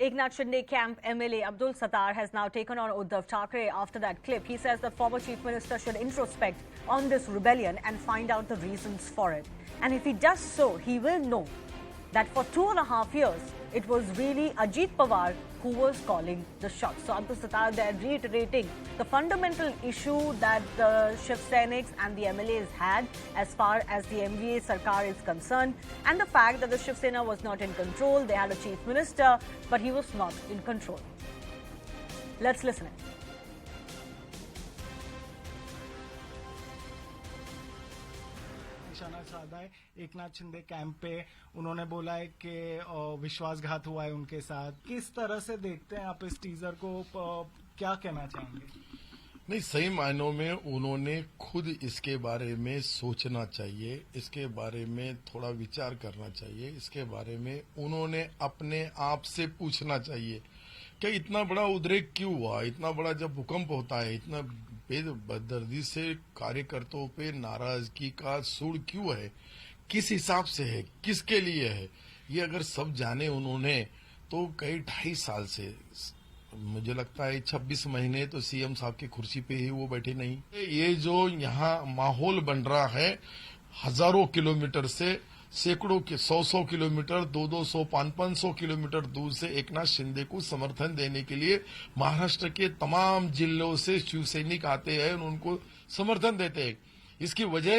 Eknath Shinde camp MLA Abdul Sattar has now taken on Uddhav Thackeray after that clip. He says the former Chief Minister should introspect on this rebellion and find out the reasons for it. And if he does so, he will know that for 2.5 years, it was really Ajit Pawar who was calling the shots. So Abdul Sattar, they are reiterating the fundamental issue that the Shiv Sainiks and the MLAs had as far as the MVA Sarkar is concerned, and the fact that the Shiv Sena was not in control. They had a chief minister, but he was not in control. Let's listen in. निशाना साधा है Eknath Shinde camp पे उन्होंने बोला है कि विश्वासघात हुआ है उनके साथ। किस तरह से देखते हैं आप इस टीजर को, क्या कहना चाहेंगे? नहीं, सही मायनों में उन्होंने खुद इसके बारे में सोचना चाहिए, इसके बारे में थोड़ा विचार करना चाहिए, इसके बारे में उन्होंने अपने आप से पूछना चाहिए कि इतना बड़ा उद्रेक क्यों हुआ, इतना बड़ा जब भूकंप होता है, इतना बेदर्दी से कार्यकर्ताओं पे नाराजगी का सुर क्यों है, किस हिसाब से है, किसके लिए है, ये अगर सब जाने उन्होंने तो कई 2.5 साल से, मुझे लगता है 26 महीने तो सीएम साहब की कुर्सी पे ही वो बैठे नहीं। ये जो यहाँ माहौल बन रहा है, हजारों किलोमीटर से, सैकड़ों के 100 किलोमीटर, 200, 500 किलोमीटर दूर से एकनाथ शिंदे को समर्थन देने के लिए महाराष्ट्र के तमाम जिलों से शिवसैनिक आते हैं और उनको समर्थन देते हैं। इसकी वजह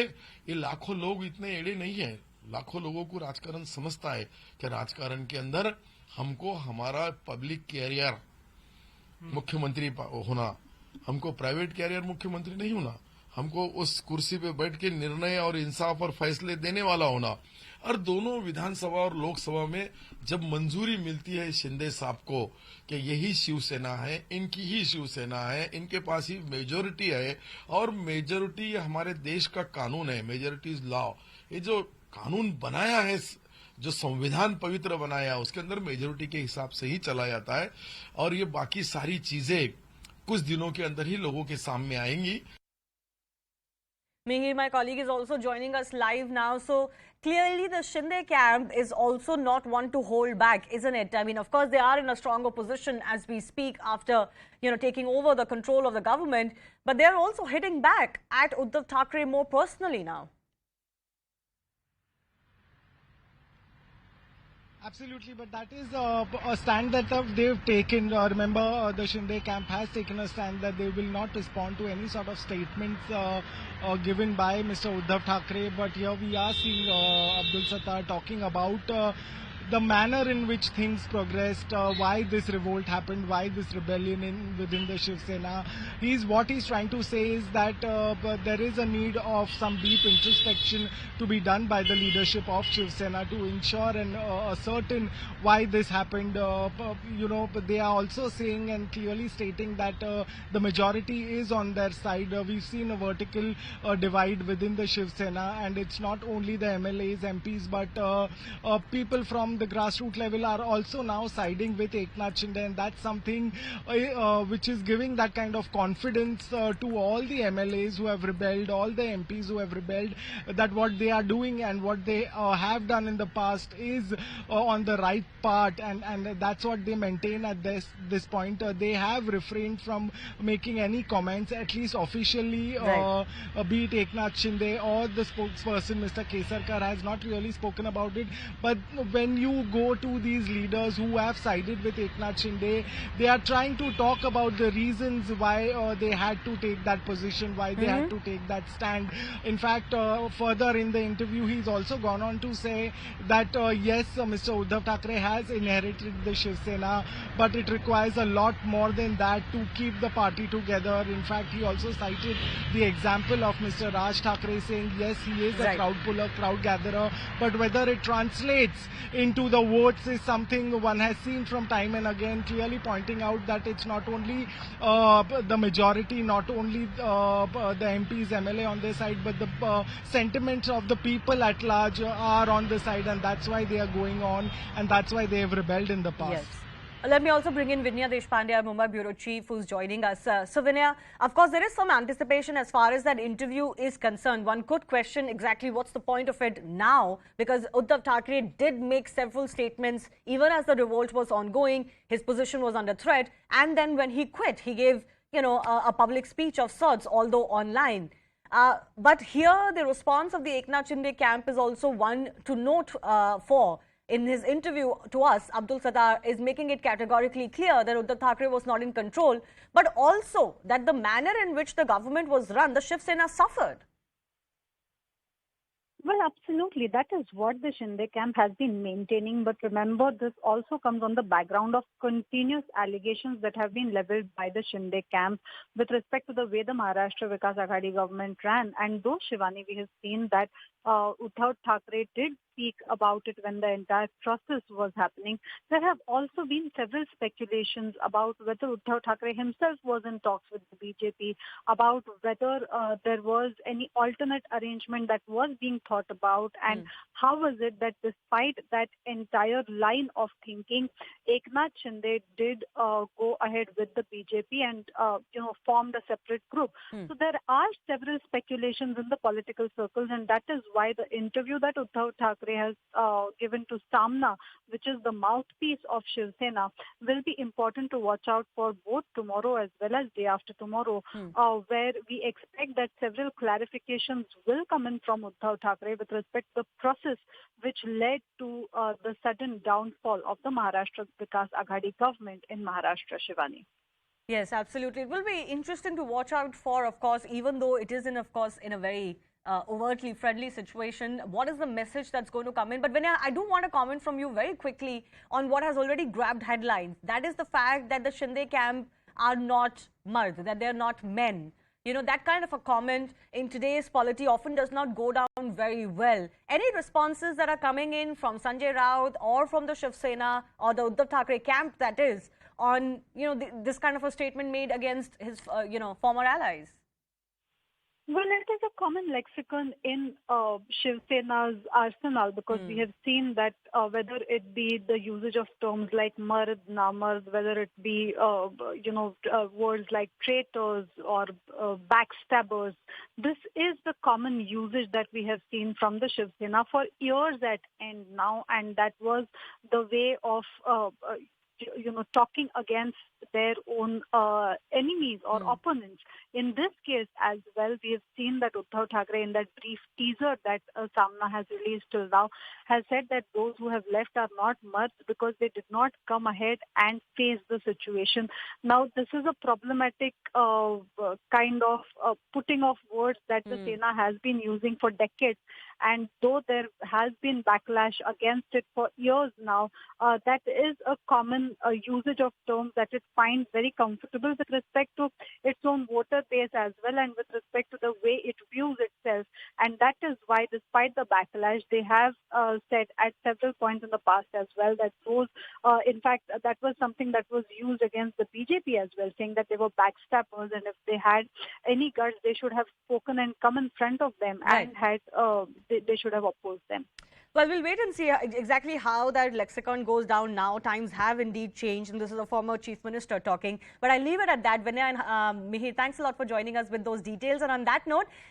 ये लाखों लोग इतने एड़े नहीं है। लाखों लोगों को राजकारण समझता है कि राजकारण के अंदर हमको हमारा पब्लिक कैरियर मुख्यमंत्री होना, हमको प्राइवेट कैरियर मुख्यमंत्री नहीं होना, हमको उस कुर्सी पे बैठ के निर्णय और इंसाफ और फैसले देने वाला होना। और दोनों विधानसभा और लोकसभा में जब मंजूरी मिलती है शिंदे साहब को कि यही शिवसेना है, इनकी ही शिवसेना है, इनके पास ही मेजोरिटी है, और मेजोरिटी हमारे देश का कानून है, मेजोरिटी इज लॉ। ये जो कानून बनाया है, जो संविधान पवित्र बनाया है, उसके अंदर मेजोरिटी के हिसाब से ही चला जाता है, और ये बाकी सारी चीजें कुछ दिनों के अंदर ही लोगों के सामने आएंगी। Mihir, my colleague, is also joining us live now. So clearly the Shinde camp is also not one to hold back, isn't it? I mean, of course, they are in a stronger position as we speak after, taking over the control of the government. But they're also hitting back at Uddhav Thackeray more personally now. Absolutely, but that is a stand that they've taken. Remember, the Shinde camp has taken a stand that they will not respond to any sort of statements given by Mr. Uddhav Thackeray. But here we are seeing Abdul Sattar talking about the manner in which things progressed, why this revolt happened, why this rebellion within the Shiv Sena. What he's trying to say is that there is a need of some deep introspection to be done by the leadership of Shiv Sena to ensure and ascertain why this happened. But they are also saying and clearly stating that the majority is on their side. We've seen a vertical divide within the Shiv Sena, and it's not only the MLAs, MPs, but people from the grassroots level are also now siding with Eknath Shinde, and that's something which is giving that kind of confidence to all the MLAs who have rebelled, all the MPs who have rebelled, that what they are doing and what they have done in the past is on the right part, and that's what they maintain at this point. They have refrained from making any comments, at least officially, right. Be it Eknath Shinde or the spokesperson Mr. Kesarkar has not really spoken about it. But when you go to these leaders who have sided with Eknath Shinde, they are trying to talk about the reasons why they had to take that position, why they had to take that stand. In fact, further in the interview, he's also gone on to say that yes, Mr. Uddhav Thackeray has inherited the Shiv Sena, but it requires a lot more than that to keep the party together. In fact, he also cited the example of Mr. Raj Thackeray saying, yes, he is a crowd puller, crowd gatherer, but whether it translates into the votes is something one has seen from time and again, clearly pointing out that it's not only the majority, not only the MPs, MLA on their side, but the sentiments of the people at large are on the side, and that's why they are going on, and that's why they have rebelled in the past. Yes. Let me also bring in Vinaya Deshpande, our Mumbai Bureau Chief, who's joining us. So Vinaya, of course, there is some anticipation as far as that interview is concerned. One could question exactly what's the point of it now, because Uddhav Thackeray did make several statements even as the revolt was ongoing. His position was under threat, and then when he quit, he gave a public speech of sorts, although online. But here, the response of the Eknath Shinde camp is also one to note for. In his interview to us, Abdul Sattar is making it categorically clear that Uddhav Thackeray was not in control, but also that the manner in which the government was run, the Shiv Sena suffered. Well, absolutely. That is what the Shinde camp has been maintaining. But remember, this also comes on the background of continuous allegations that have been leveled by the Shinde camp with respect to the way the Maharashtra Vikas Aghadi government ran. And though, Shivani, we have seen that Uddhav Thackeray did speak about it when the entire process was happening, there have also been several speculations about whether Uddhav Thackeray himself was in talks with the BJP, about whether there was any alternate arrangement that was being thought about, and how was it that despite that entire line of thinking, Eknath Shinde did go ahead with the BJP and formed a separate group. So there are several speculations in the political circles, and that is why the interview that Uddhav Thackeray has given to Samna, which is the mouthpiece of Shiv Sena, will be important to watch out for both tomorrow as well as day after tomorrow, where we expect that several clarifications will come in from Uddhav Thackeray with respect to the process which led to the sudden downfall of the Maharashtra Vikas Aghadi government in Maharashtra, Shivani. Yes, absolutely. It will be interesting to watch out for, of course, even though it is in a very overtly friendly situation. What is the message that's going to come in? But Vinaya, I do want to comment from you very quickly on what has already grabbed headlines. That is the fact that the Shinde camp are not mard, that they're not men. That kind of a comment in today's polity often does not go down very well. Any responses that are coming in from Sanjay Raut or from the Shiv Sena or the Uddhav Thackeray camp, that is, on this kind of a statement made against his former allies? Well, it is a common lexicon in Shiv Sena's arsenal, because we have seen that whether it be the usage of terms like mard, namard, whether it be words like traitors or backstabbers, this is the common usage that we have seen from the Shiv Sena for years at end now, and that was the way of talking against their own enemies or opponents. In this case as well, we have seen that Uddhav Thackeray, in that brief teaser that Samna has released till now, has said that those who have left are not mards because they did not come ahead and face the situation. Now, this is a problematic kind of putting of words that the Sena has been using for decades. And though there has been backlash against it for years now, that is a common usage of terms that it finds very comfortable with respect to its own voter base as well, and with respect to the way it views itself. And that is why, despite the backlash, they have said at several points in the past as well that those, in fact, that was something that was used against the BJP as well, saying that they were backstabbers, and if they had any guts, they should have spoken and come in front of them and had they should have opposed them. Well, we'll wait and see exactly how that lexicon goes down now. Times have indeed changed, and this is a former Chief Minister talking. But I'll leave it at that. Vinaya and Mihir, thanks a lot for joining us with those details. And on that note,